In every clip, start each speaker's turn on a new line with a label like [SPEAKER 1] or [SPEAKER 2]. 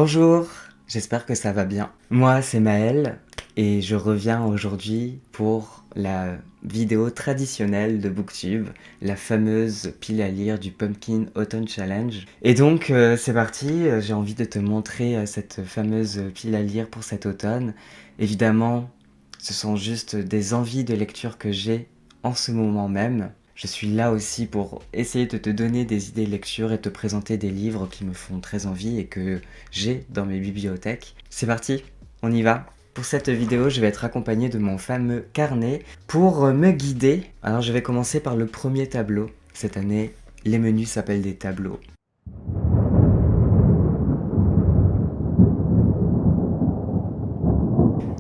[SPEAKER 1] Bonjour, j'espère que ça va bien. Moi, c'est Maël et je reviens aujourd'hui pour la vidéo traditionnelle de Booktube, la fameuse pile à lire du Pumpkin Autumn Challenge. Et donc, c'est parti, j'ai envie de te montrer cette fameuse pile à lire pour cet automne. Évidemment, ce sont juste des envies de lecture que j'ai en ce moment même. Je suis là aussi pour essayer de te donner des idées de lecture et te présenter des livres qui me font très envie et que j'ai dans mes bibliothèques. C'est parti, on y va. Pour cette vidéo, je vais être accompagné de mon fameux carnet pour me guider. Alors je vais commencer par le premier tableau. Cette année, les menus s'appellent des tableaux.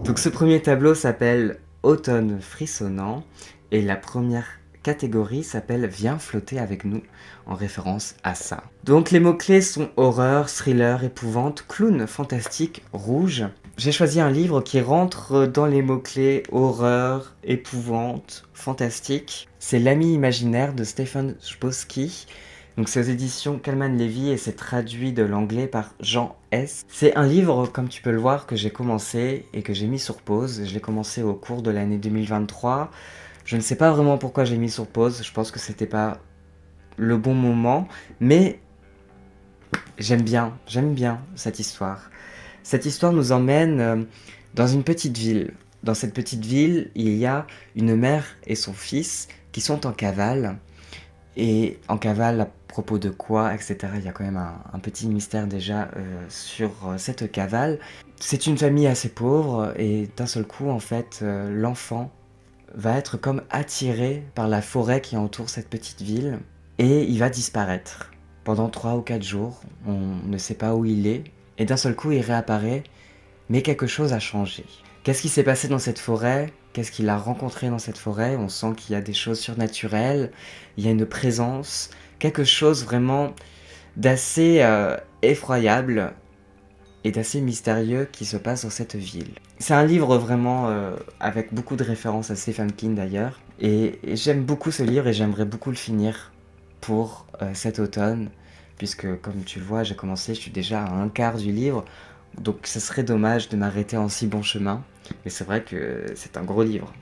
[SPEAKER 1] Donc ce premier tableau s'appelle Automne frissonnant et la première catégorie s'appelle Viens flotter avec nous, en référence à ça. Donc les mots-clés sont horreur, thriller, épouvante, clown, fantastique, rouge. J'ai choisi un livre qui rentre dans les mots-clés horreur, épouvante, fantastique. C'est L'ami imaginaire de Stephen Chbosky. Donc c'est aux éditions Calman Levy et c'est traduit de l'anglais par Jean S. C'est un livre, comme tu peux le voir, que j'ai commencé et que j'ai mis sur pause. Je l'ai commencé au cours de l'année 2023. Je ne sais pas vraiment pourquoi j'ai mis sur pause. Je pense que c'était pas le bon moment, mais j'aime bien cette histoire. Cette histoire nous emmène dans une petite ville. Dans cette petite ville, il y a une mère et son fils qui sont en cavale. Et en cavale, à propos de quoi, etc. Il y a quand même un petit mystère déjà sur cette cavale. C'est une famille assez pauvre et d'un seul coup, en fait, l'enfant va être comme attiré par la forêt qui entoure cette petite ville et il va disparaître. Pendant 3 ou 4 jours, on ne sait pas où il est et d'un seul coup il réapparaît, mais quelque chose a changé. Qu'est-ce qui s'est passé dans cette forêt? Qu'est-ce qu'il a rencontré dans cette forêt? On sent qu'il y a des choses surnaturelles, il y a une présence, quelque chose vraiment d'assez effroyable et d'assez mystérieux qui se passe dans cette ville. C'est un livre vraiment avec beaucoup de références à Stephen King d'ailleurs, et j'aime beaucoup ce livre et j'aimerais beaucoup le finir pour cet automne, puisque comme tu le vois, j'ai commencé, je suis déjà à un quart du livre, donc ce serait dommage de m'arrêter en si bon chemin, mais c'est vrai que c'est un gros livre.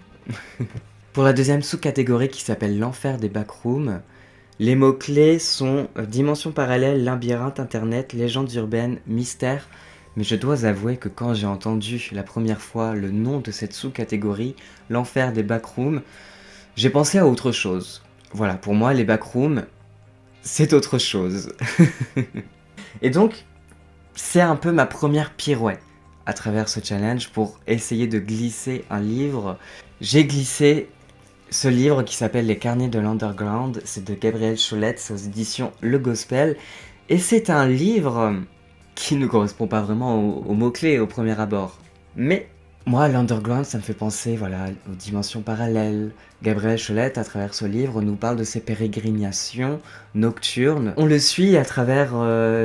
[SPEAKER 1] Pour la deuxième sous-catégorie qui s'appelle l'enfer des backrooms, les mots-clés sont dimension parallèle, labyrinthe, internet, légende urbaine, mystère. Mais je dois avouer que quand j'ai entendu la première fois le nom de cette sous-catégorie, l'enfer des backrooms, j'ai pensé à autre chose. Voilà, pour moi, les backrooms, c'est autre chose. Et donc, c'est un peu ma première pirouette à travers ce challenge pour essayer de glisser un livre. J'ai glissé ce livre qui s'appelle Les Carnets de l'Underground, c'est de Gabriel Cholette, c'est aux éditions Le Gospel, et c'est un livre qui ne correspond pas vraiment aux mots-clés au premier abord. Mais moi, l'Underground, ça me fait penser voilà, aux dimensions parallèles. Gabriel Cholette, à travers ce livre, nous parle de ses pérégrinations nocturnes. On le suit à travers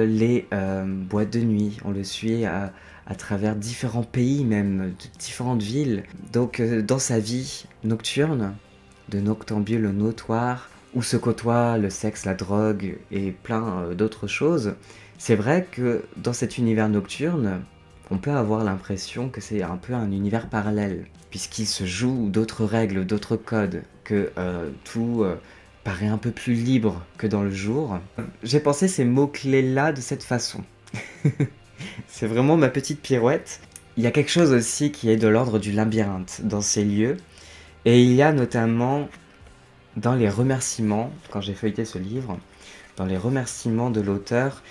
[SPEAKER 1] les boîtes de nuit, on le suit à travers différents pays même, de différentes villes. Donc dans sa vie nocturne, de noctambule notoire, où se côtoient le sexe, la drogue et plein d'autres choses, c'est vrai que dans cet univers nocturne, on peut avoir l'impression que c'est un peu un univers parallèle, puisqu'il se joue d'autres règles, d'autres codes, que tout paraît un peu plus libre que dans le jour. J'ai pensé ces mots-clés-là de cette façon. C'est vraiment ma petite pirouette. Il y a quelque chose aussi qui est de l'ordre du labyrinthe dans ces lieux, et il y a notamment dans les remerciements, quand j'ai feuilleté ce livre, dans les remerciements de l'auteur,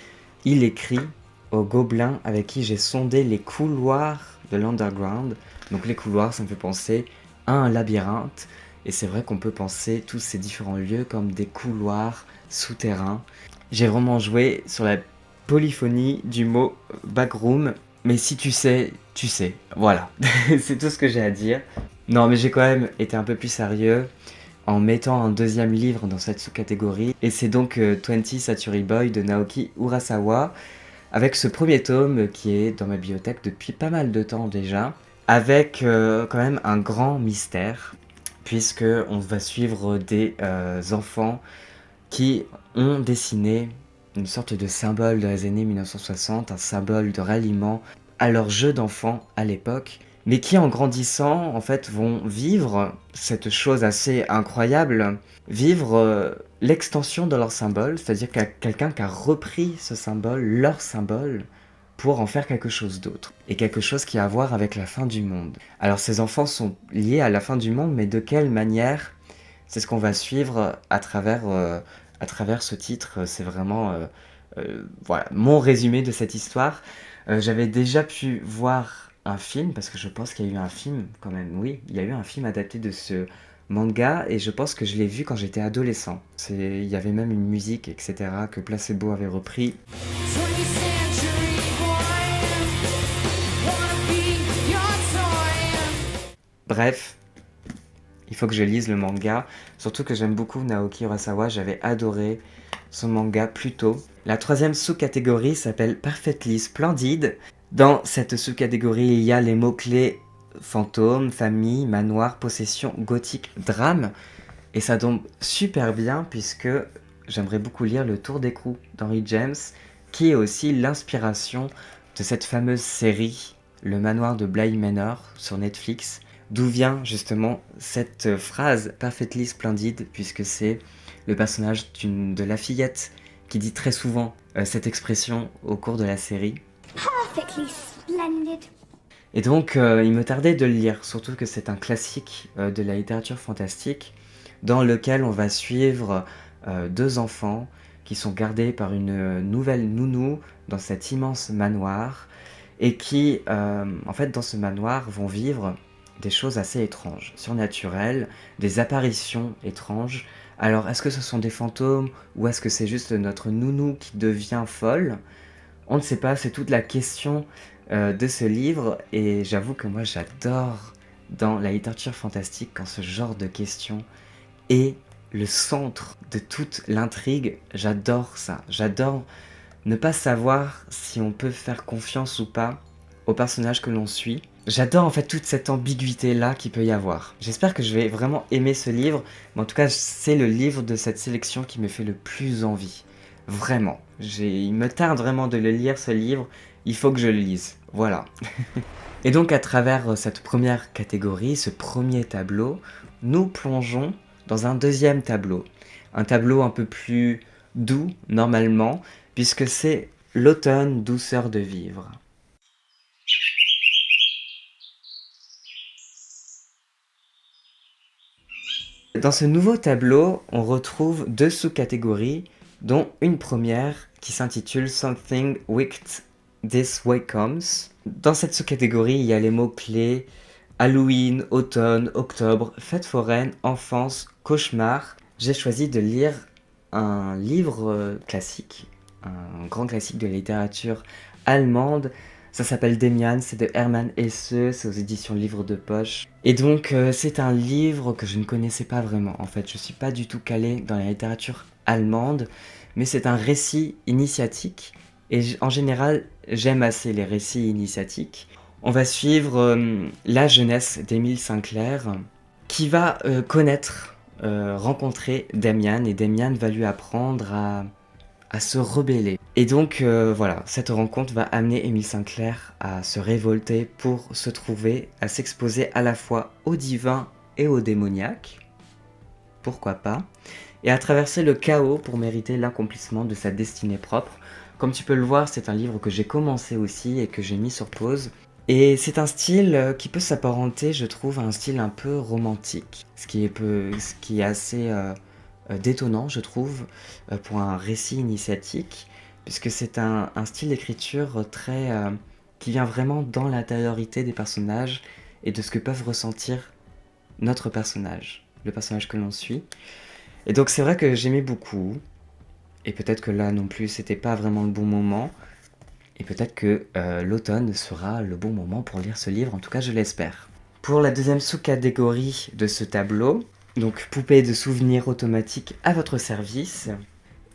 [SPEAKER 1] il écrit aux gobelins avec qui j'ai sondé les couloirs de l'underground. Donc les couloirs, ça me fait penser à un labyrinthe. Et c'est vrai qu'on peut penser tous ces différents lieux comme des couloirs souterrains. J'ai vraiment joué sur la polyphonie du mot backroom. Mais si tu sais, tu sais. Voilà, c'est tout ce que j'ai à dire. Non, mais j'ai quand même été un peu plus sérieux en mettant un deuxième livre dans cette sous-catégorie. Et c'est donc 20 Century Boy de Naoki Urasawa, avec ce premier tome qui est dans ma bibliothèque depuis pas mal de temps déjà, avec quand même un grand mystère, puisque on va suivre des enfants qui ont dessiné une sorte de symbole dans les années 1960, un symbole de ralliement à leur jeu d'enfant à l'époque, mais qui en grandissant, en fait, vont vivre cette chose assez incroyable, vivre l'extension de leur symbole, c'est-à-dire qu'il y a quelqu'un qui a repris ce symbole, leur symbole, pour en faire quelque chose d'autre, et quelque chose qui a à voir avec la fin du monde. Alors ces enfants sont liés à la fin du monde, mais de quelle manière? C'est ce qu'on va suivre à travers ce titre. C'est vraiment voilà, mon résumé de cette histoire. J'avais déjà pu voir un film, parce que je pense qu'il y a eu un film quand même, oui, il y a eu un film adapté de ce manga, et je pense que je l'ai vu quand j'étais adolescent. Il y avait même une musique, etc., que Placebo avait repris. Bref, il faut que je lise le manga, surtout que j'aime beaucoup Naoki Urasawa, j'avais adoré son manga plus tôt. La troisième sous-catégorie s'appelle Perfectly Splendid. Dans cette sous-catégorie, il y a les mots-clés fantôme, famille, manoir, possession, gothique, drame. Et ça tombe super bien puisque j'aimerais beaucoup lire Le Tour d'écrou d'Henry James, qui est aussi l'inspiration de cette fameuse série, Le Manoir de Bly Manor sur Netflix, d'où vient justement cette phrase Perfectly Splendid, puisque c'est le personnage de la fillette qui dit très souvent cette expression au cours de la série.
[SPEAKER 2] Perfectly splendid.
[SPEAKER 1] Et donc, il me tardait de le lire, surtout que c'est un classique de la littérature fantastique, dans lequel on va suivre deux enfants qui sont gardés par une nouvelle nounou dans cet immense manoir, et qui, en fait, dans ce manoir, vont vivre des choses assez étranges, surnaturelles, des apparitions étranges. Alors, est-ce que ce sont des fantômes, ou est-ce que c'est juste notre nounou qui devient folle? On ne sait pas, c'est toute la question de ce livre, et j'avoue que moi j'adore dans la littérature fantastique quand ce genre de questions est le centre de toute l'intrigue. J'adore ça, j'adore ne pas savoir si on peut faire confiance ou pas au personnage que l'on suit. J'adore en fait toute cette ambiguïté là qu'il peut y avoir. J'espère que je vais vraiment aimer ce livre, mais en tout cas c'est le livre de cette sélection qui me fait le plus envie. Vraiment. Il me tarde vraiment de le lire, ce livre. Il faut que je le lise. Voilà. Et donc, à travers cette première catégorie, ce premier tableau, nous plongeons dans un deuxième tableau. Un tableau un peu plus doux, normalement, puisque c'est l'automne, douceur de vivre. Dans ce nouveau tableau, on retrouve deux sous-catégories, dont une première qui s'intitule Something Wicked This Way Comes. Dans cette sous-catégorie, il y a les mots-clés Halloween, automne, octobre, fête foraine, enfance, cauchemar. J'ai choisi de lire un livre classique, un grand classique de la littérature allemande. Ça s'appelle Demian, c'est de Hermann Hesse, c'est aux éditions Livre de Poche. Et donc c'est un livre que je ne connaissais pas vraiment, en fait. Je suis pas du tout calé dans la littérature allemande, mais c'est un récit initiatique. Et en général, j'aime assez les récits initiatiques. On va suivre la jeunesse d'Émile Sinclair, qui va rencontrer Damian, et Damian va lui apprendre à se rebeller. Et donc voilà, cette rencontre va amener Émile Sinclair à se révolter pour se trouver, à s'exposer à la fois au divin et au démoniaque, pourquoi pas, et à traverser le chaos pour mériter l'accomplissement de sa destinée propre. Comme tu peux le voir, c'est un livre que j'ai commencé aussi et que j'ai mis sur pause. Et c'est un style qui peut s'apparenter, je trouve, à un style un peu romantique, ce qui est assez détonnant, je trouve, pour un récit initiatique, puisque c'est un style d'écriture qui vient vraiment dans l'intériorité des personnages et de ce que peuvent ressentir notre personnage, le personnage que l'on suit. Et donc c'est vrai que j'aimais beaucoup, et peut-être que là non plus c'était pas vraiment le bon moment, et peut-être que l'automne sera le bon moment pour lire ce livre, en tout cas je l'espère. Pour la deuxième sous-catégorie de ce tableau, donc poupée de souvenirs automatiques à votre service,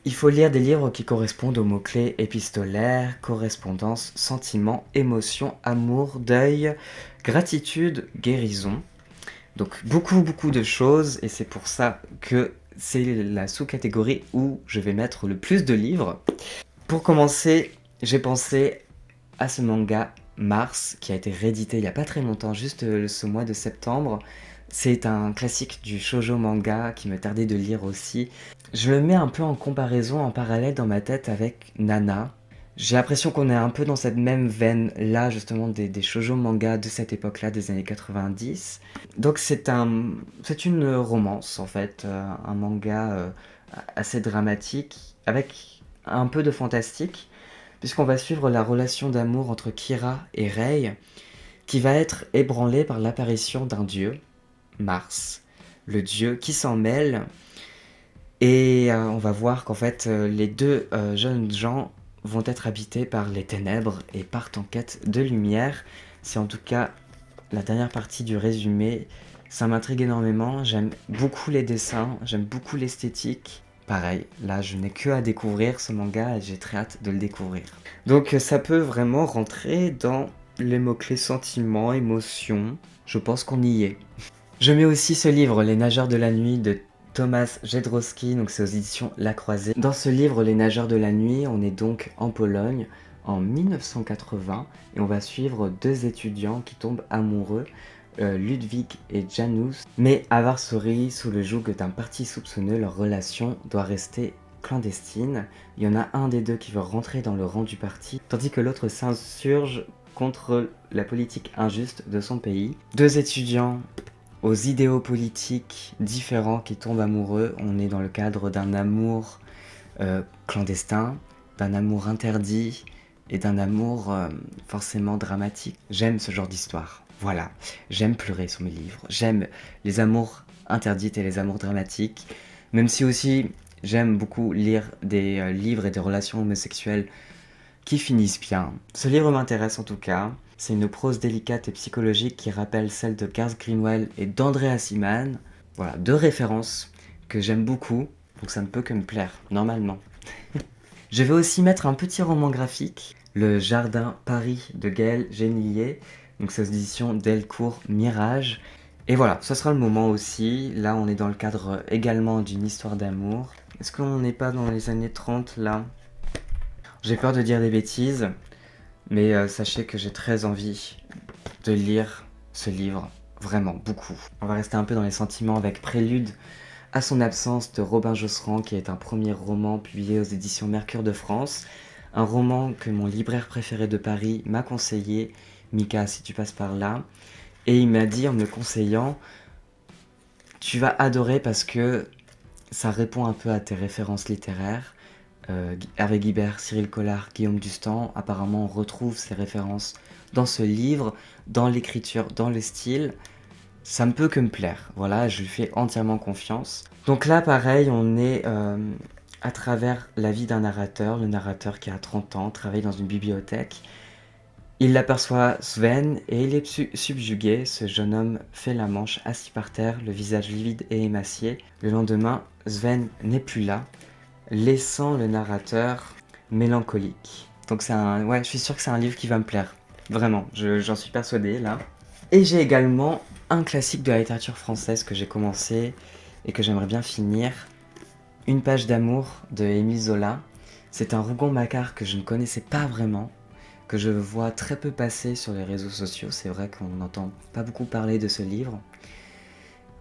[SPEAKER 1] il faut lire des livres qui correspondent aux mots-clés épistolaires, correspondance, sentiments, émotions, amour, deuil, gratitude, guérison. Donc beaucoup de choses, et c'est pour ça que c'est la sous-catégorie où je vais mettre le plus de livres. Pour commencer, j'ai pensé à ce manga Mars, qui a été réédité il n'y a pas très longtemps, juste ce mois de septembre. C'est un classique du shoujo manga qui me tardait de lire aussi. Je le mets un peu en comparaison, en parallèle dans ma tête avec Nana. J'ai l'impression qu'on est un peu dans cette même veine là, justement, des shoujo manga de cette époque-là, des années 90. Donc c'est une romance en fait, un manga assez dramatique, avec un peu de fantastique, puisqu'on va suivre la relation d'amour entre Kira et Rei, qui va être ébranlée par l'apparition d'un dieu, Mars, le dieu qui s'en mêle. Et on va voir qu'en fait, les deux jeunes gens vont être habités par les ténèbres et partent en quête de lumière. C'est en tout cas la dernière partie du résumé. Ça m'intrigue énormément, j'aime beaucoup les dessins, j'aime beaucoup l'esthétique. Pareil, là je n'ai que à découvrir ce manga et j'ai très hâte de le découvrir. Donc ça peut vraiment rentrer dans les mots-clés sentiments, émotions. Je pense qu'on y est. Je mets aussi ce livre, Les Nageurs de la Nuit de Thomas Jedrowski, donc c'est aux éditions La Croisée. Dans ce livre, Les Nageurs de la Nuit, on est donc en Pologne en 1980 et on va suivre deux étudiants qui tombent amoureux, Ludwig et Janusz. Mais à Varsovie, sous le joug d'un parti soupçonneux, leur relation doit rester clandestine. Il y en a un des deux qui veut rentrer dans le rang du parti, tandis que l'autre s'insurge contre la politique injuste de son pays. Deux étudiants aux idéaux politiques différents qui tombent amoureux. On est dans le cadre d'un amour clandestin, d'un amour interdit et d'un amour forcément dramatique. J'aime ce genre d'histoire. Voilà, j'aime pleurer sur mes livres. J'aime les amours interdites et les amours dramatiques. Même si aussi j'aime beaucoup lire des livres et des relations homosexuelles qui finissent bien. Ce livre m'intéresse en tout cas. C'est une prose délicate et psychologique qui rappelle celle de Garth Greenwell et d'Andrea Simon. Voilà, deux références que j'aime beaucoup, donc ça ne peut que me plaire, normalement. Je vais aussi mettre un petit roman graphique, Le Jardin Paris de Gaël Genillier, donc c'est aux éditions Delcourt Mirage. Et voilà, ce sera le moment aussi. Là, on est dans le cadre également d'une histoire d'amour. Est-ce qu'on n'est pas dans les années 30 là? J'ai peur de dire des bêtises. Mais sachez que j'ai très envie de lire ce livre, vraiment beaucoup. On va rester un peu dans les sentiments avec Prélude à son absence de Robin Josserand, qui est un premier roman publié aux éditions Mercure de France. Un roman que mon libraire préféré de Paris m'a conseillé, Mika si tu passes par là. Et il m'a dit en me conseillant, tu vas adorer parce que ça répond un peu à tes références littéraires. Hervé Guibert, Cyril Collard, Guillaume Dustan, apparemment on retrouve ces références dans ce livre, dans l'écriture, dans le style. Ça ne peut que me plaire, voilà, je lui fais entièrement confiance. Donc là pareil, on est à travers la vie d'un narrateur, le narrateur qui a 30 ans, travaille dans une bibliothèque. Il aperçoit Sven et il est subjugué, ce jeune homme fait la manche assis par terre, le visage livide et émacié. Le lendemain, Sven n'est plus là, laissant le narrateur mélancolique. Donc ouais, je suis sûr que c'est un livre qui va me plaire. Vraiment, j'en suis persuadé là. Et j'ai également un classique de la littérature française que j'ai commencé et que j'aimerais bien finir. Une page d'amour de Émile Zola. C'est un Rougon-Macquart que je ne connaissais pas vraiment, que je vois très peu passer sur les réseaux sociaux. C'est vrai qu'on n'entend pas beaucoup parler de ce livre.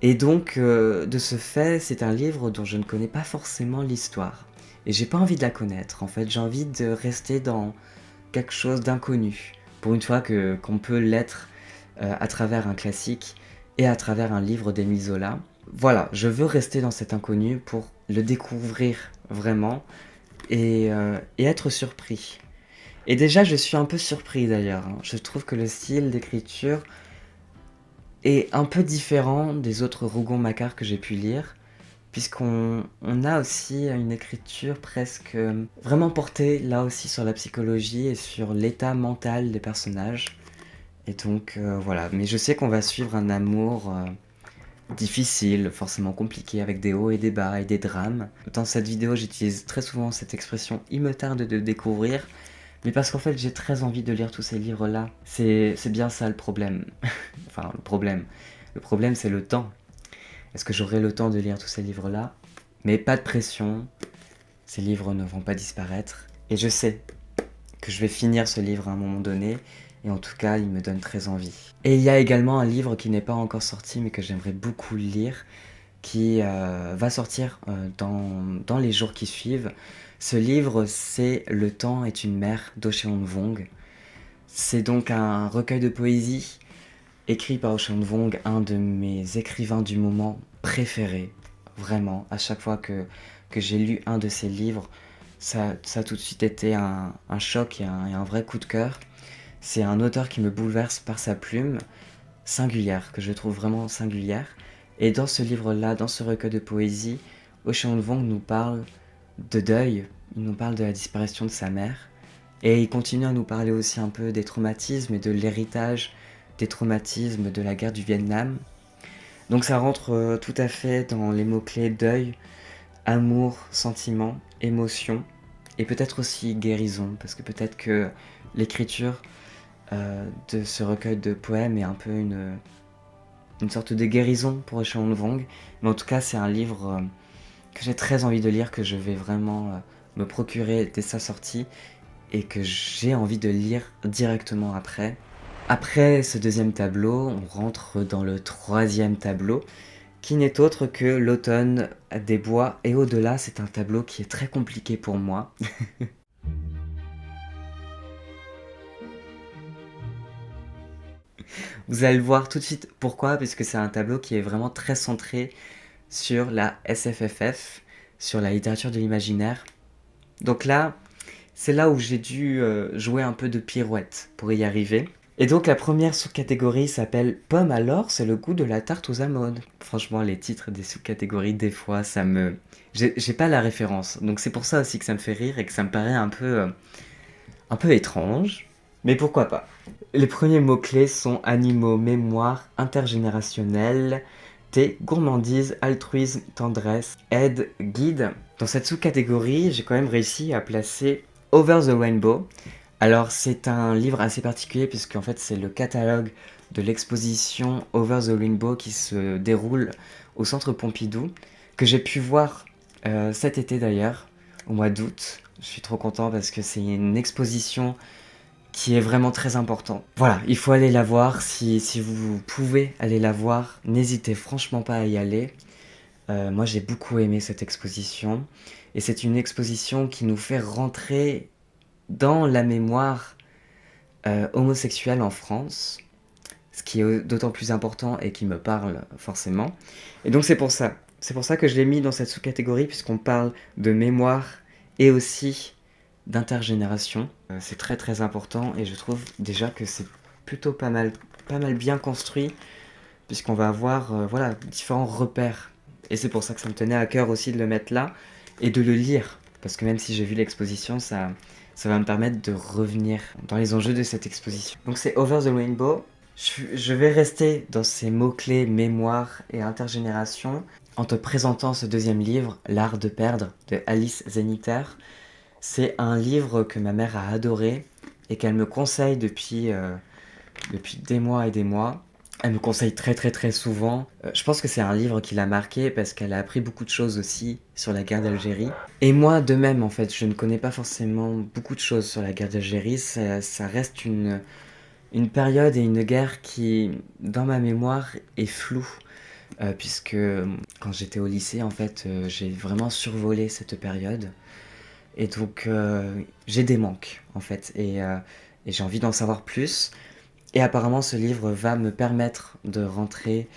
[SPEAKER 1] Et donc, de ce fait, c'est un livre dont je ne connais pas forcément l'histoire. Et j'ai pas envie de la connaître, en fait. J'ai envie de rester dans quelque chose d'inconnu. Pour une fois qu'on peut l'être à travers un classique et à travers un livre d'Émile Zola. Voilà, je veux rester dans cet inconnu pour le découvrir vraiment et être surpris. Et déjà, je suis un peu surpris d'ailleurs. Je trouve que le style d'écriture est un peu différent des autres Rougon-Macquart que j'ai pu lire, puisqu'on a aussi une écriture presque vraiment portée là aussi sur la psychologie et sur l'état mental des personnages. Et donc voilà, mais je sais qu'on va suivre un amour difficile, forcément compliqué, avec des hauts et des bas et des drames. Dans cette vidéo, j'utilise très souvent cette expression « il me tarde de découvrir », mais parce qu'en fait, j'ai très envie de lire tous ces livres-là. C'est bien ça le problème. Enfin, le problème. Le problème, c'est le temps. Est-ce que j'aurai le temps de lire tous ces livres-là? Mais pas de pression, ces livres ne vont pas disparaître. Et je sais que je vais finir ce livre à un moment donné, et en tout cas, il me donne très envie. Et il y a également un livre qui n'est pas encore sorti, mais que j'aimerais beaucoup lire, qui va sortir dans les jours qui suivent. Ce livre, c'est Le temps est une mer d'Oceanwong. C'est donc un recueil de poésie écrit par Oceanwong, un de mes écrivains du moment préférés. Vraiment, à chaque fois que j'ai lu un de ses livres, ça a tout de suite été un choc et un vrai coup de cœur. C'est un auteur qui me bouleverse par sa plume singulière, que je trouve vraiment singulière. Et dans ce livre-là, dans ce recueil de poésie, Oceanwong nous parle de deuil, il nous parle de la disparition de sa mère, et il continue à nous parler aussi un peu des traumatismes et de l'héritage des traumatismes de la guerre du Vietnam. Donc ça rentre tout à fait dans les mots-clés deuil, amour, sentiment, émotion, et peut-être aussi guérison, parce que peut-être que l'écriture de ce recueil de poèmes est un peu une sorte de guérison pour Oceanwong. Mais en tout cas, c'est un livre que j'ai très envie de lire, que je vais vraiment me procurer dès sa sortie, et que j'ai envie de lire directement après. Après ce deuxième tableau, on rentre dans le troisième tableau, qui n'est autre que l'automne des bois. Et au-delà, c'est un tableau qui est très compliqué pour moi. Vous allez le voir tout de suite pourquoi, puisque c'est un tableau qui est vraiment très centré sur la SFFF, sur la littérature de l'imaginaire. Donc là, c'est là où j'ai dû jouer un peu de pirouette pour y arriver. Et donc la première sous-catégorie s'appelle Pomme alors, c'est le goût de la tarte aux amandes. Franchement, les titres des sous-catégories, des fois, ça me... J'ai pas la référence, donc c'est pour ça aussi que ça me fait rire et que ça me paraît un peu étrange. Mais pourquoi pas. Les premiers mots-clés sont animaux, mémoire, intergénérationnel, thé, gourmandise, altruisme, tendresse, aide, guide. Dans cette sous-catégorie, j'ai quand même réussi à placer Over the Rainbow. Alors c'est un livre assez particulier puisqu'en fait c'est le catalogue de l'exposition Over the Rainbow qui se déroule au Centre Pompidou, que j'ai pu voir cet été d'ailleurs, au mois d'août. Je suis trop content parce que c'est une exposition qui est vraiment très importante. Voilà, il faut aller la voir, si vous pouvez aller la voir, n'hésitez franchement pas à y aller. Moi j'ai beaucoup aimé cette exposition, et c'est une exposition qui nous fait rentrer dans la mémoire homosexuelle en France, ce qui est d'autant plus important et qui me parle forcément. Et donc c'est pour ça que je l'ai mis dans cette sous-catégorie, puisqu'on parle de mémoire et aussi d'intergénération. C'est très très important, et je trouve déjà que c'est plutôt pas mal bien construit, puisqu'on va avoir voilà, différents repères. Et c'est pour ça que ça me tenait à cœur aussi de le mettre là, et de le lire, parce que même si j'ai vu l'exposition, ça va me permettre de revenir dans les enjeux de cette exposition. Donc c'est Over the Rainbow. Je vais rester dans ces mots-clés mémoire et intergénération en te présentant ce deuxième livre, L'art de perdre, de Alice Zeniter. C'est un livre que ma mère a adoré et qu'elle me conseille depuis des mois et des mois. Elle me conseille très très très souvent. Je pense que c'est un livre qui l'a marqué parce qu'elle a appris beaucoup de choses aussi sur la guerre d'Algérie. Et moi de même en fait, je ne connais pas forcément beaucoup de choses sur la guerre d'Algérie. Ça reste une période et une guerre qui, dans ma mémoire, est floue. Puisque quand j'étais au lycée, en fait, j'ai vraiment survolé cette période. Et donc, j'ai des manques, en fait, et j'ai envie d'en savoir plus. Et apparemment, ce livre va me permettre de rentrer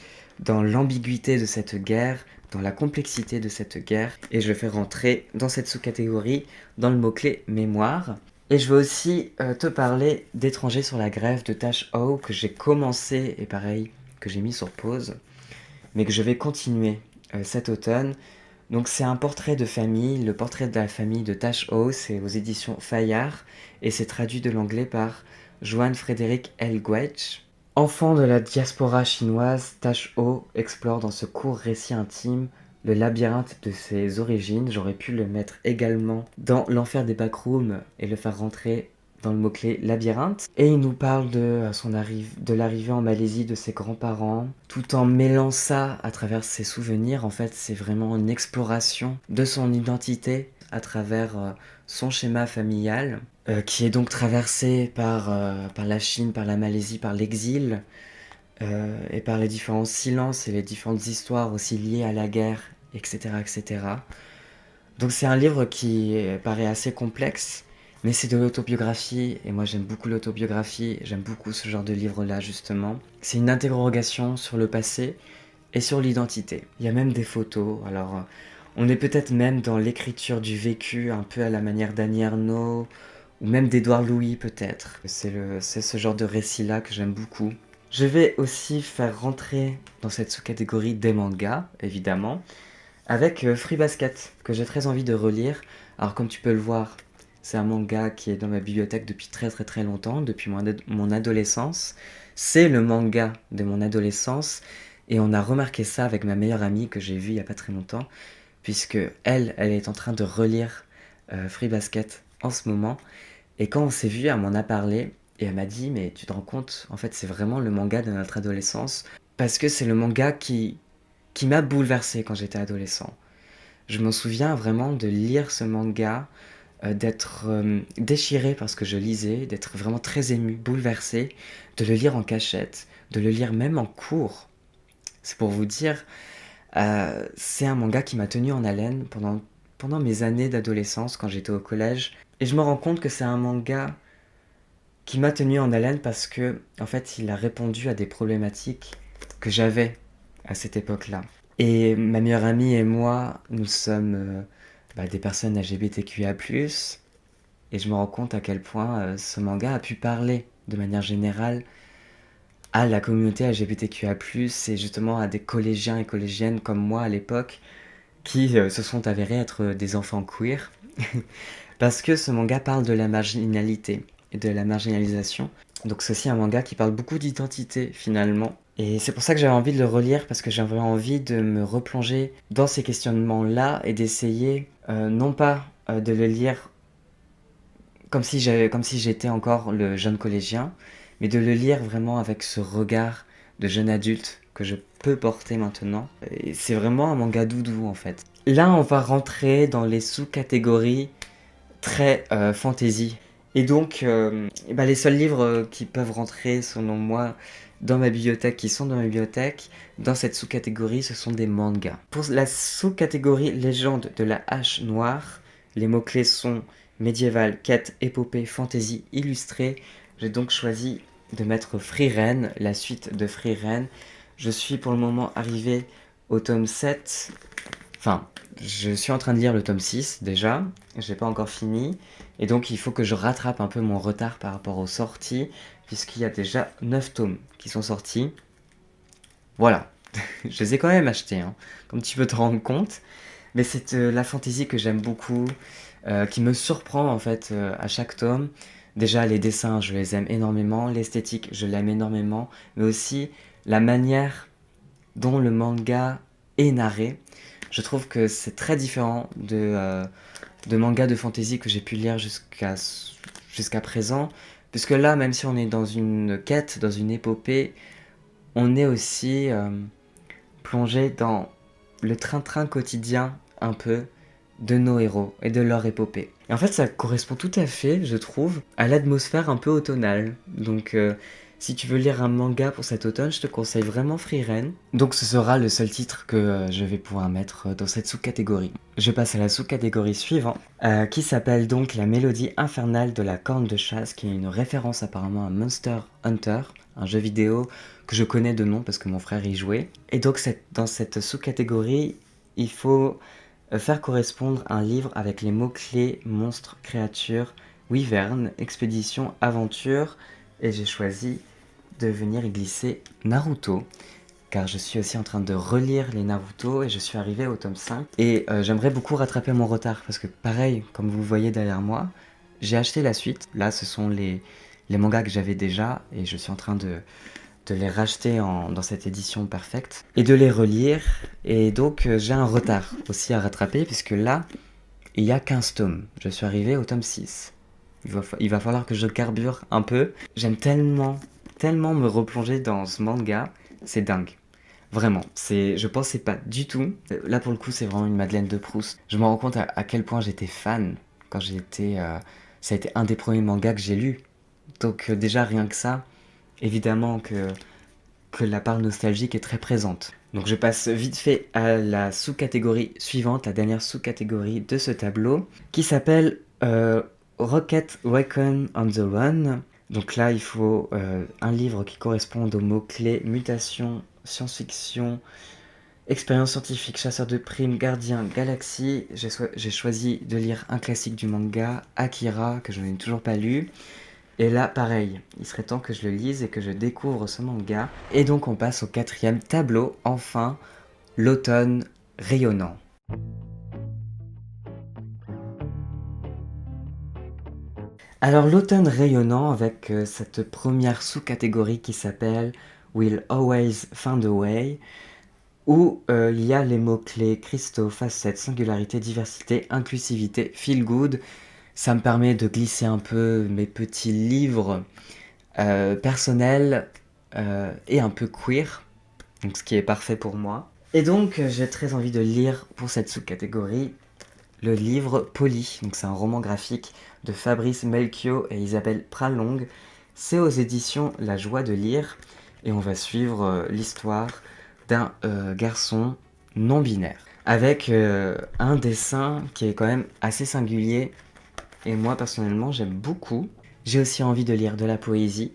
[SPEAKER 1] dans l'ambiguïté de cette guerre, dans la complexité de cette guerre, et je vais rentrer dans cette sous-catégorie, dans le mot-clé mémoire. Et je vais aussi te parler d'Étrangers sur la grève de Tash Ho, que j'ai commencé, et pareil, que j'ai mis sur pause, mais que je vais continuer cet automne. Donc c'est un portrait de famille, le portrait de la famille de Tash Ho, c'est aux éditions Fayard, et c'est traduit de l'anglais par Johann Frédéric Helgwech. Enfant de la diaspora chinoise, Tash Ho explore dans ce court récit intime le labyrinthe de ses origines. J'aurais pu le mettre également dans l'enfer des backrooms et le faire rentrer dans le mot-clé labyrinthe. Et il nous parle de l'arrivée en Malaisie de ses grands-parents, tout en mêlant ça à travers ses souvenirs. En fait, c'est vraiment une exploration de son identité à travers son schéma familial, qui est donc traversé par la Chine, par la Malaisie, par l'exil, et par les différents silences et les différentes histoires aussi liées à la guerre, etc., etc. Donc c'est un livre qui paraît assez complexe, mais c'est de l'autobiographie, et moi j'aime beaucoup l'autobiographie, j'aime beaucoup ce genre de livre-là justement. C'est une interrogation sur le passé et sur l'identité. Il y a même des photos, alors on est peut-être même dans l'écriture du vécu, un peu à la manière d'Annie Ernaux, ou même d'Édouard Louis peut-être. C'est ce genre de récit-là que j'aime beaucoup. Je vais aussi faire rentrer dans cette sous-catégorie des mangas, évidemment, avec Fruits Basket, que j'ai très envie de relire. Alors comme tu peux le voir, c'est un manga qui est dans ma bibliothèque depuis très très très longtemps, depuis mon adolescence. C'est le manga de mon adolescence, et on a remarqué ça avec ma meilleure amie que j'ai vue il n'y a pas très longtemps, puisque elle est en train de relire Fruits Basket en ce moment. Et quand on s'est vu, elle m'en a parlé, et elle m'a dit, mais tu te rends compte, en fait c'est vraiment le manga de notre adolescence, parce que c'est le manga qui m'a bouleversé quand j'étais adolescent. Je m'en souviens vraiment de lire ce manga, d'être déchiré par ce que je lisais, d'être vraiment très ému, bouleversé, de le lire en cachette, de le lire même en cours. C'est pour vous dire, c'est un manga qui m'a tenu en haleine pendant mes années d'adolescence quand j'étais au collège. Et je me rends compte que c'est un manga qui m'a tenu en haleine parce que, en fait, il a répondu à des problématiques que j'avais à cette époque-là. Et ma meilleure amie et moi, nous sommes des personnes LGBTQIA+, et je me rends compte à quel point ce manga a pu parler de manière générale à la communauté LGBTQIA+, et justement à des collégiens et collégiennes comme moi à l'époque, qui se sont avérés être des enfants queer, parce que ce manga parle de la marginalité et de la marginalisation. Donc c'est aussi un manga qui parle beaucoup d'identité finalement. Et c'est pour ça que j'avais envie de le relire, parce que j'avais envie de me replonger dans ces questionnements-là et d'essayer, non pas de le lire comme si j'étais encore le jeune collégien, mais de le lire vraiment avec ce regard de jeune adulte que je peux porter maintenant. Et c'est vraiment un manga doudou en fait. Là, on va rentrer dans les sous-catégories très fantasy. Et donc, les seuls livres qui peuvent rentrer, selon moi, dans ma bibliothèque, qui sont dans ma bibliothèque, dans cette sous-catégorie, ce sont des mangas. Pour la sous-catégorie légende de la hache noire, les mots-clés sont médiéval, quête, épopée, fantasy, illustré. J'ai donc choisi de mettre Frieren, la suite de Frieren. Je suis pour le moment arrivé au tome 7. Enfin, je suis en train de lire le tome 6 déjà, j'ai pas encore fini, et donc il faut que je rattrape un peu mon retard par rapport aux sorties, puisqu'il y a déjà 9 tomes qui sont sortis. Voilà, je les ai quand même achetés, hein, comme tu peux te rendre compte, mais c'est la fantaisie que j'aime beaucoup, qui me surprend en fait à chaque tome. Déjà les dessins, je les aime énormément, l'esthétique, je l'aime énormément, mais aussi la manière dont le manga est narré. Je trouve que c'est très différent de mangas de fantasy que j'ai pu lire jusqu'à présent, puisque là, même si on est dans une quête, dans une épopée, on est aussi plongé dans le train-train quotidien, un peu, de nos héros et de leur épopée. Et en fait, ça correspond tout à fait, je trouve, à l'atmosphère un peu automnale. Donc, si tu veux lire un manga pour cet automne, je te conseille vraiment Frieren. Donc ce sera le seul titre que je vais pouvoir mettre dans cette sous-catégorie. Je passe à la sous-catégorie suivante, qui s'appelle donc La mélodie infernale de la corne de chasse, qui est une référence apparemment à Monster Hunter, un jeu vidéo que je connais de nom parce que mon frère y jouait. Et donc dans cette sous-catégorie, il faut faire correspondre un livre avec les mots-clés monstre, créature, wyvern, expédition, aventure, et j'ai choisi de venir y glisser Naruto, car je suis aussi en train de relire les Naruto et je suis arrivé au tome 5. Et j'aimerais beaucoup rattraper mon retard, parce que pareil, comme vous le voyez derrière moi, j'ai acheté la suite. Là, ce sont les mangas que j'avais déjà, et je suis en train de les racheter dans cette édition parfaite, et de les relire, et donc j'ai un retard aussi à rattraper, puisque là, il y a 15 tomes. Je suis arrivé au tome 6. Il va falloir que je carbure un peu. J'aime tellement, tellement me replonger dans ce manga. C'est dingue. Vraiment, je pensais pas du tout. Là, pour le coup, c'est vraiment une Madeleine de Proust. Je me rends compte à quel point j'étais fan quand ça a été un des premiers mangas que j'ai lu. Donc, déjà, rien que ça, évidemment que la part nostalgique est très présente. Donc, je passe vite fait à la sous-catégorie suivante, la dernière sous-catégorie de ce tableau, qui s'appelle Rocket Raccoon on the Run. Donc là, il faut un livre qui corresponde aux mots-clés mutation, science-fiction, expérience scientifique, chasseur de primes, gardien, galaxie. J'ai choisi de lire un classique du manga, Akira, que je n'ai toujours pas lu. Et là, pareil, il serait temps que je le lise et que je découvre ce manga. Et donc on passe au quatrième tableau, enfin, l'automne rayonnant. Alors l'automne rayonnant avec cette première sous-catégorie qui s'appelle Will Always Find a Way, où il y a les mots-clés cristaux, facettes, singularité, diversité, inclusivité, feel good. Ça me permet de glisser un peu mes petits livres personnels et un peu queer, donc ce qui est parfait pour moi. Et donc j'ai très envie de lire pour cette sous-catégorie le livre Polly. Donc c'est un roman graphique de Fabrice Melchior et Isabelle Pralong. C'est aux éditions La Joie de lire et on va suivre l'histoire d'un garçon non binaire avec un dessin qui est quand même assez singulier et moi personnellement j'aime beaucoup. J'ai aussi envie de lire de la poésie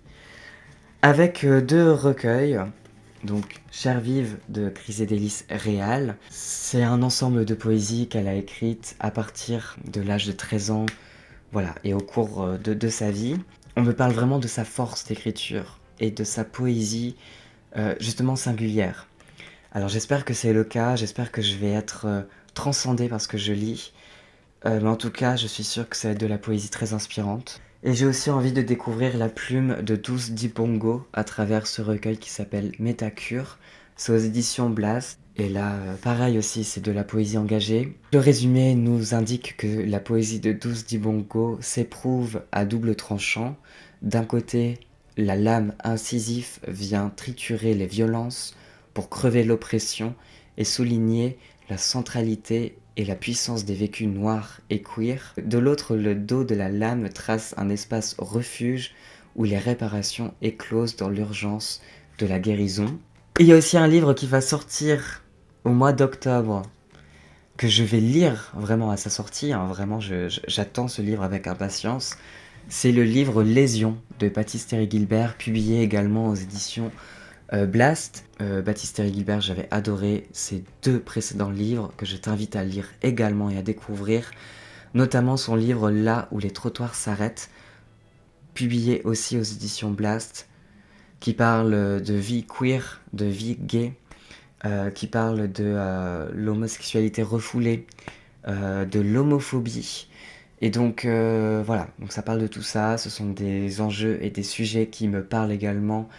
[SPEAKER 1] avec deux recueils. Donc, Chère vive de Chrysédélis Réal, c'est un ensemble de poésie qu'elle a écrite à partir de l'âge de 13 ans, voilà, et au cours de sa vie. On me parle vraiment de sa force d'écriture et de sa poésie justement singulière. Alors j'espère que c'est le cas, j'espère que je vais être transcendé par ce que je lis, mais en tout cas je suis sûr que ça va être de la poésie très inspirante. Et j'ai aussi envie de découvrir la plume de Douce Dibongo à travers ce recueil qui s'appelle Métacure. C'est aux éditions Blast. Et là, pareil aussi, c'est de la poésie engagée. Le résumé nous indique que la poésie de Douce Dibongo s'éprouve à double tranchant. D'un côté, la lame incisive vient triturer les violences pour crever l'oppression et souligner la centralité et la puissance des vécus noirs et queer. De l'autre, le dos de la lame trace un espace refuge où les réparations éclosent dans l'urgence de la guérison. Et il y a aussi un livre qui va sortir au mois d'octobre, que je vais lire vraiment à sa sortie, hein. Vraiment j'attends ce livre avec impatience. C'est le livre Lésion de Baptiste Terry-Gilbert, publié également aux éditions Blast. Baptiste Terry-Gilbert, j'avais adoré ces deux précédents livres que je t'invite à lire également et à découvrir, notamment son livre Là où les trottoirs s'arrêtent, publié aussi aux éditions Blast, qui parle de vie queer, de vie gay, qui parle de l'homosexualité refoulée, de l'homophobie. Et donc voilà, donc ça parle de tout ça, ce sont des enjeux et des sujets qui me parlent également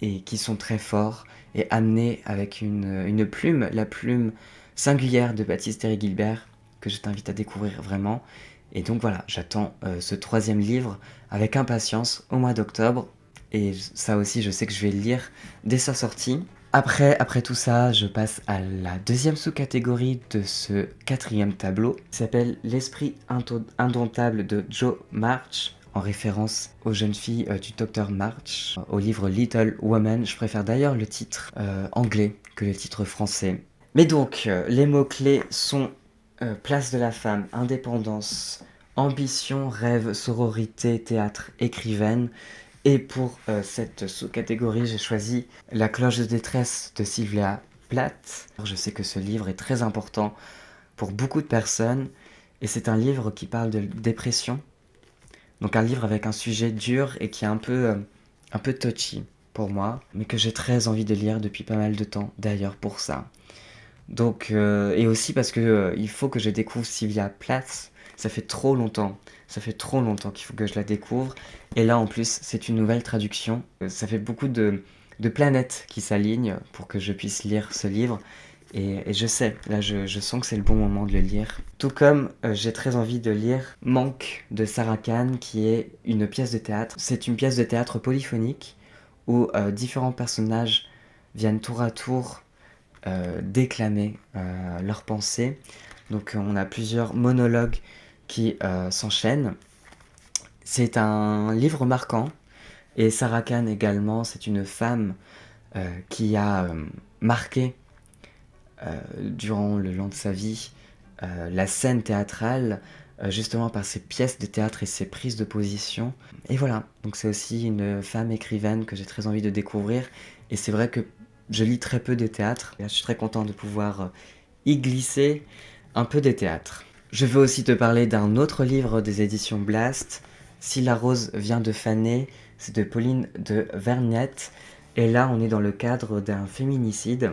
[SPEAKER 1] et qui sont très forts et amenés avec une plume, la plume singulière de Baptiste Terry-Gilbert, que je t'invite à découvrir vraiment. Et donc voilà, j'attends ce troisième livre avec impatience au mois d'octobre. Et ça aussi, je sais que je vais le lire dès sa sortie. Après tout ça, je passe à la deuxième sous-catégorie de ce quatrième tableau, qui s'appelle L'esprit indomptable de Joe March, en référence aux jeunes filles du Dr March, au livre Little Woman. Je préfère d'ailleurs le titre anglais que le titre français. Mais donc, les mots-clés sont place de la femme, indépendance, ambition, rêve, sororité, théâtre, écrivaine. Et pour cette sous-catégorie, j'ai choisi La cloche de détresse de Sylvia Plath. Je sais que ce livre est très important pour beaucoup de personnes et c'est un livre qui parle de dépression. Donc un livre avec un sujet dur et qui est un peu touchy pour moi, mais que j'ai très envie de lire depuis pas mal de temps d'ailleurs pour ça. Donc, et aussi parce que il faut que je découvre Sylvia Plath. Ça fait trop longtemps qu'il faut que je la découvre. Et là, en plus, c'est une nouvelle traduction. Ça fait beaucoup de planètes qui s'alignent pour que je puisse lire ce livre. Et je sais, là je sens que c'est le bon moment de le lire. Tout comme j'ai très envie de lire Manque de Sarah Kane, qui est une pièce de théâtre. C'est une pièce de théâtre polyphonique où différents personnages viennent tour à tour déclamer leurs pensées. Donc on a plusieurs monologues qui s'enchaînent. C'est un livre marquant. Et Sarah Kane également, c'est une femme qui a marqué durant le long de sa vie la scène théâtrale, justement par ses pièces de théâtre et ses prises de position. Et voilà, donc c'est aussi une femme écrivaine que j'ai très envie de découvrir. Et c'est vrai que je lis très peu de théâtre. Et je suis très content de pouvoir y glisser un peu de théâtre. Je veux aussi te parler d'un autre livre des éditions Blast. Si la rose vient de faner, c'est de Pauline de Vergnette. Et là, on est dans le cadre d'un féminicide.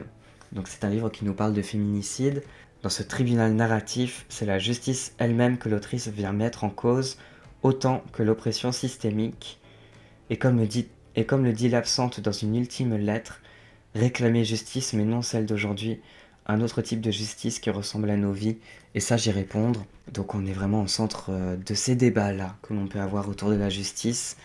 [SPEAKER 1] Donc c'est un livre qui nous parle de féminicide. Dans ce tribunal narratif, c'est la justice elle-même que l'autrice vient mettre en cause, autant que l'oppression systémique. Et comme le dit l'absente dans une ultime lettre, réclamer justice mais non celle d'aujourd'hui, un autre type de justice qui ressemble à nos vies, et ça j'y répondre. Donc on est vraiment au centre de ces débats-là que l'on peut avoir autour de la justice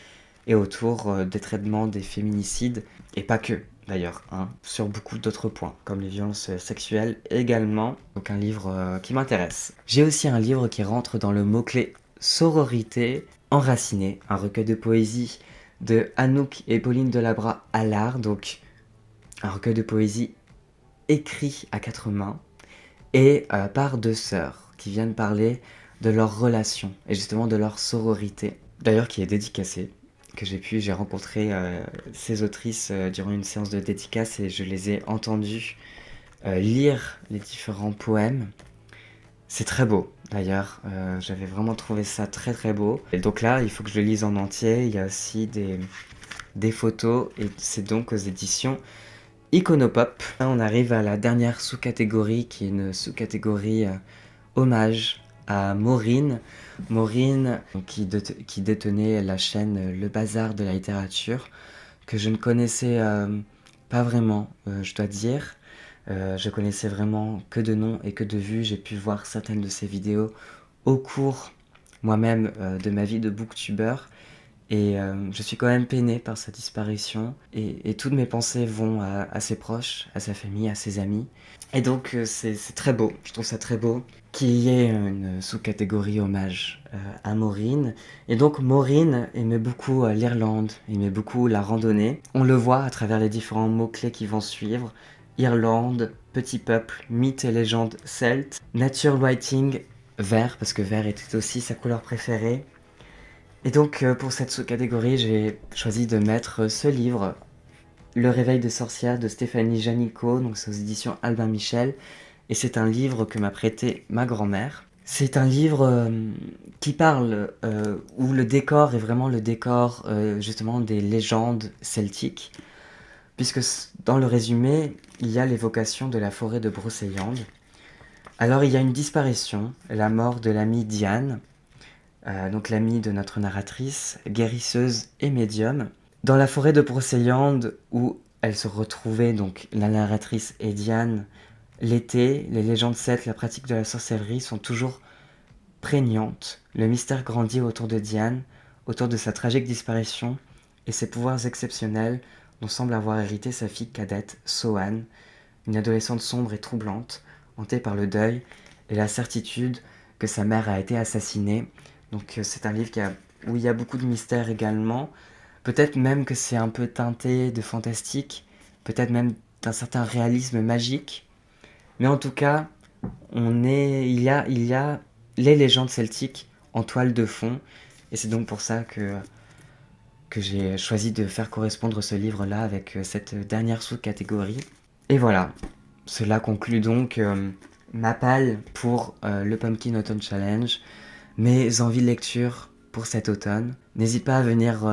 [SPEAKER 1] et autour des traitements des féminicides, et pas que d'ailleurs, hein, sur beaucoup d'autres points, comme les violences sexuelles également. Donc un livre qui m'intéresse. J'ai aussi un livre qui rentre dans le mot-clé sororité, Enraciné, un recueil de poésie de Anouk et Pauline Delabras Allard, donc un recueil de poésie écrit à quatre mains et par deux sœurs qui viennent parler de leur relation et justement de leur sororité. D'ailleurs qui est dédicacée, que j'ai rencontré ces autrices durant une séance de dédicace et je les ai entendues lire les différents poèmes. C'est très beau d'ailleurs, j'avais vraiment trouvé ça très très beau. Et donc là, il faut que je le lise en entier, il y a aussi des photos et c'est donc aux éditions Iconopop. Là, on arrive à la dernière sous-catégorie qui est une sous-catégorie hommage à Maureen. Maureen qui détenait la chaîne Le Bazar de la littérature, que je ne connaissais pas vraiment, je dois dire. Je connaissais vraiment que de nom et que de vue. J'ai pu voir certaines de ses vidéos au cours moi-même de ma vie de booktuber. Et je suis quand même peiné par sa disparition. Et toutes mes pensées vont à ses proches, à sa famille, à ses amis. Et donc c'est très beau, je trouve ça très beau qu'il y ait une sous-catégorie hommage à Maureen. Et donc Maureen aimait beaucoup l'Irlande, aimait beaucoup la randonnée. On le voit à travers les différents mots-clés qui vont suivre. Irlande, petit peuple, mythes et légendes celtes, nature writing, vert, parce que vert était aussi sa couleur préférée. Et donc pour cette sous-catégorie, j'ai choisi de mettre ce livre, Le réveil des sorcières de Stéphanie Janicot, donc c'est aux éditions Albin Michel, et c'est un livre que m'a prêté ma grand-mère. C'est un livre qui parle, où le décor est vraiment le décor justement des légendes celtiques, puisque dans le résumé, il y a l'évocation de la forêt de Brocéliande. Alors il y a une disparition, la mort de l'amie Diane, donc l'amie de notre narratrice, guérisseuse et médium. Dans la forêt de Brocéliande, où elle se retrouvait, donc la narratrice et Diane, l'été, les légendes celtes, la pratique de la sorcellerie sont toujours prégnantes. Le mystère grandit autour de Diane, autour de sa tragique disparition et ses pouvoirs exceptionnels dont semble avoir hérité sa fille cadette, Sohan, une adolescente sombre et troublante, hantée par le deuil et la certitude que sa mère a été assassinée. Donc c'est un livre où il y a beaucoup de mystères également. Peut-être même que c'est un peu teinté de fantastique, peut-être même d'un certain réalisme magique. Mais en tout cas, il y a les légendes celtiques en toile de fond. Et c'est donc pour ça que j'ai choisi de faire correspondre ce livre-là avec cette dernière sous-catégorie. Et voilà, cela conclut donc ma palle pour le Pumpkin Autumn Challenge, mes envies de lecture pour cet automne. N'hésite pas à venir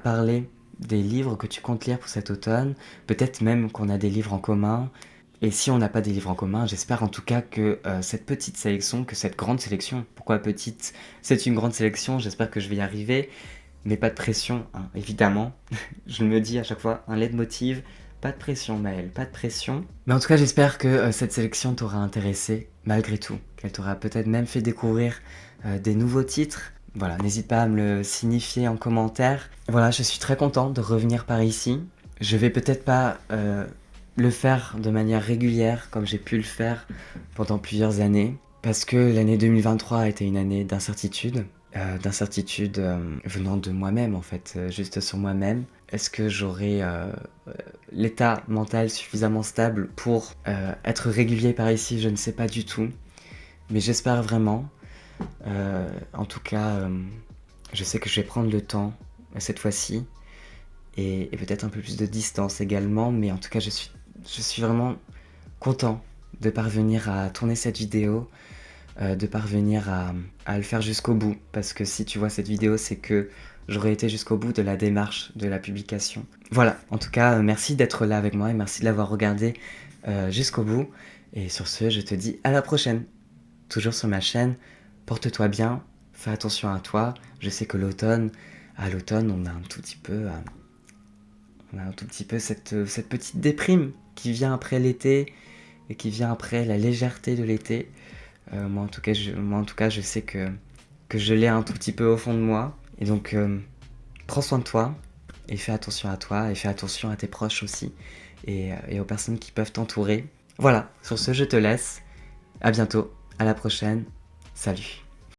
[SPEAKER 1] parler des livres que tu comptes lire pour cet automne, peut-être même qu'on a des livres en commun. Et si on n'a pas des livres en commun, j'espère en tout cas que cette petite sélection, que cette grande sélection, pourquoi petite, c'est une grande sélection, j'espère que je vais y arriver, mais pas de pression, hein, évidemment. Je me dis à chaque fois, un leitmotiv, Pas de pression, Maëlle, pas de pression. Mais en tout cas, j'espère que cette sélection t'aura intéressé, malgré tout. Qu'elle t'aura peut-être même fait découvrir des nouveaux titres. Voilà, n'hésite pas à me le signifier en commentaire. Voilà, je suis très content de revenir par ici. Je vais peut-être pas le faire de manière régulière, comme j'ai pu le faire pendant plusieurs années. Parce que l'année 2023 a été une année d'incertitude. D'incertitude venant de moi-même, en fait, juste sur moi-même. Est-ce que j'aurai l'état mental suffisamment stable pour être régulier par ici? Je ne sais pas du tout. Mais j'espère vraiment. En tout cas, je sais que je vais prendre le temps cette fois-ci. Et peut-être un peu plus de distance également. Mais en tout cas, je suis vraiment content de parvenir à tourner cette vidéo. De parvenir à le faire jusqu'au bout. Parce que si tu vois cette vidéo, c'est que j'aurais été jusqu'au bout de la démarche de la publication. Voilà, en tout cas, merci d'être là avec moi et merci de l'avoir regardé jusqu'au bout. Et sur ce, je te dis à la prochaine. Toujours sur ma chaîne, porte-toi bien, fais attention à toi. Je sais que à l'automne, on a un tout petit peu cette petite déprime qui vient après l'été et qui vient après la légèreté de l'été. Moi, en tout cas, je sais que je l'ai un tout petit peu au fond de moi. Et donc, prends soin de toi et fais attention à toi et fais attention à tes proches aussi et aux personnes qui peuvent t'entourer. Voilà, sur ce, je te laisse. À bientôt, à la prochaine. Salut.